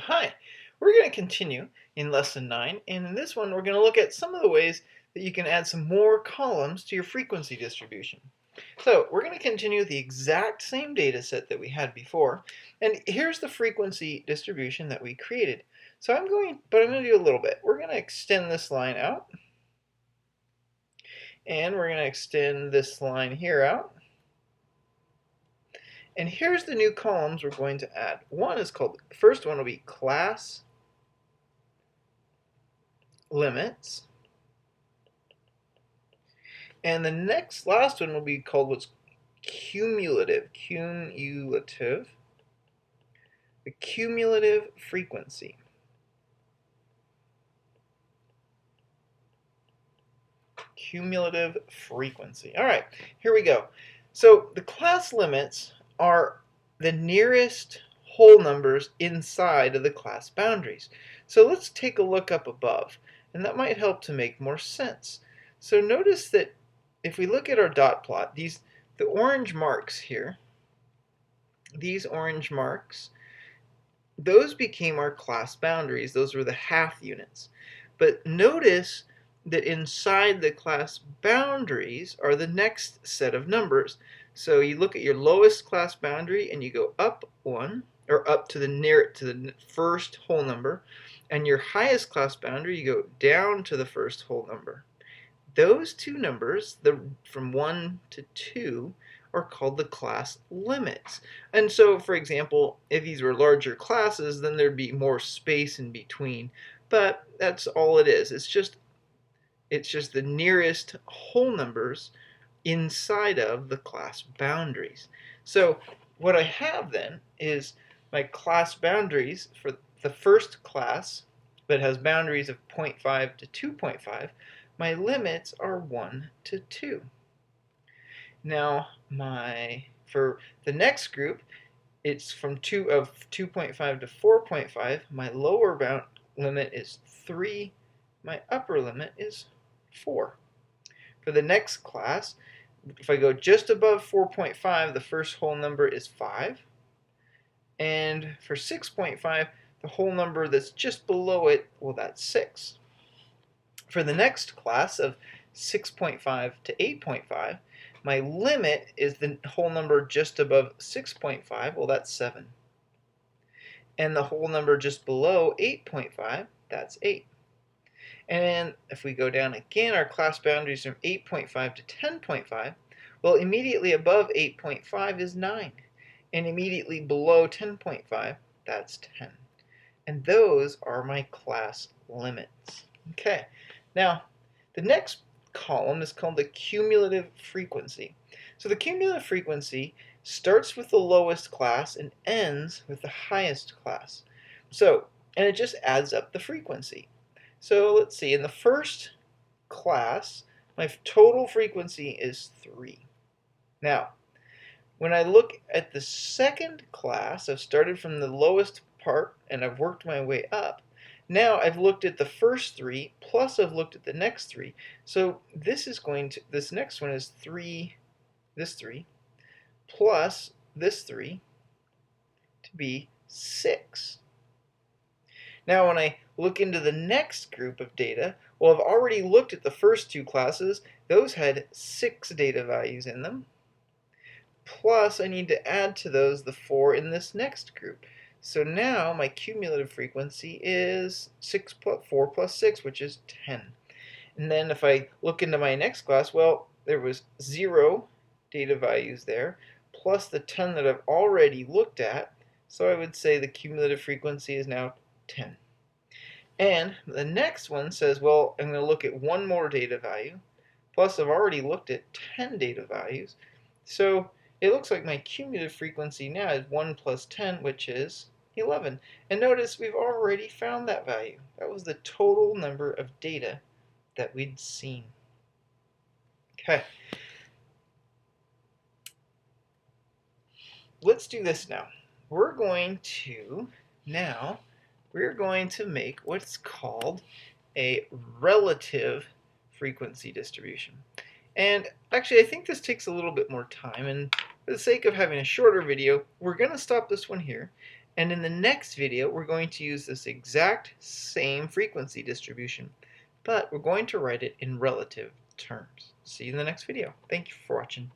Hi, we're going to continue in lesson 9, and in this one we're going to look at some of the ways that you can add some more columns to your frequency distribution. So we're going to continue the exact same data set that we had before, and here's the frequency distribution that we created. So I'm going to do a little bit. We're going to extend this line out, and we're going to extend this line here out. And here's the new columns we're going to add. The first one will be class limits. And the last one will be called what's cumulative. The cumulative frequency. Cumulative frequency. All right, here we go. So the class limits are the nearest whole numbers inside of the class boundaries. So let's take a look up above, and that might help to make more sense. So notice that if we look at our dot plot, the orange marks here, these orange marks, those became our class boundaries. Those were the half units. But notice that inside the class boundaries are the next set of numbers. So you look at your lowest class boundary and you go up one, or up to the first whole number, and your highest class boundary you go down to the first whole number. Those two numbers, from 1 to 2, are called the class limits. And so, for example, if these were larger classes, then there'd be more space in between. But that's all it is. It's just the nearest whole numbers inside of the class boundaries. So what I have then is my class boundaries for the first class that has boundaries of 0.5 to 2.5. My limits are 1 to 2. Now for the next group, it's from 2.5 to 4.5. My lower limit is 3. My upper limit is 4. For the next class, if I go just above 4.5, the first whole number is 5. And for 6.5, the whole number that's just below it, well, that's 6. For the next class of 6.5 to 8.5, my limit is the whole number just above 6.5, well, that's 7. And the whole number just below 8.5, that's 8. And if we go down again, our class boundaries from 8.5 to 10.5, well, immediately above 8.5 is 9. And immediately below 10.5, that's 10. And those are my class limits. Okay, now the next column is called the cumulative frequency. So the cumulative frequency starts with the lowest class and ends with the highest class. And it just adds up the frequency. So let's see, in the first class, my total frequency is 3. Now, when I look at the second class, I've started from the lowest part and I've worked my way up. Now I've looked at the first 3, plus I've looked at the next 3. So this next one is 3, this 3, plus this 3 to be 6. Now when I look into the next group of data, well, I've already looked at the first 2 classes. Those had 6 data values in them. Plus I need to add to those the 4 in this next group. So now my cumulative frequency is 4 plus 6, which is 10. And then if I look into my next class, well, there was 0 data values there, plus the 10 that I've already looked at. So I would say the cumulative frequency is now 10. And the next one says, well, I'm going to look at one more data value, plus I've already looked at 10 data values. So it looks like my cumulative frequency now is 1 plus 10, which is 11. And notice we've already found that value. That was the total number of data that we'd seen. Okay. Let's do this now. We're going to make what's called a relative frequency distribution. And actually, I think this takes a little bit more time, and for the sake of having a shorter video, we're going to stop this one here, And in the next video, we're going to use this exact same frequency distribution, but we're going to write it in relative terms. See you in the next video. Thank you for watching.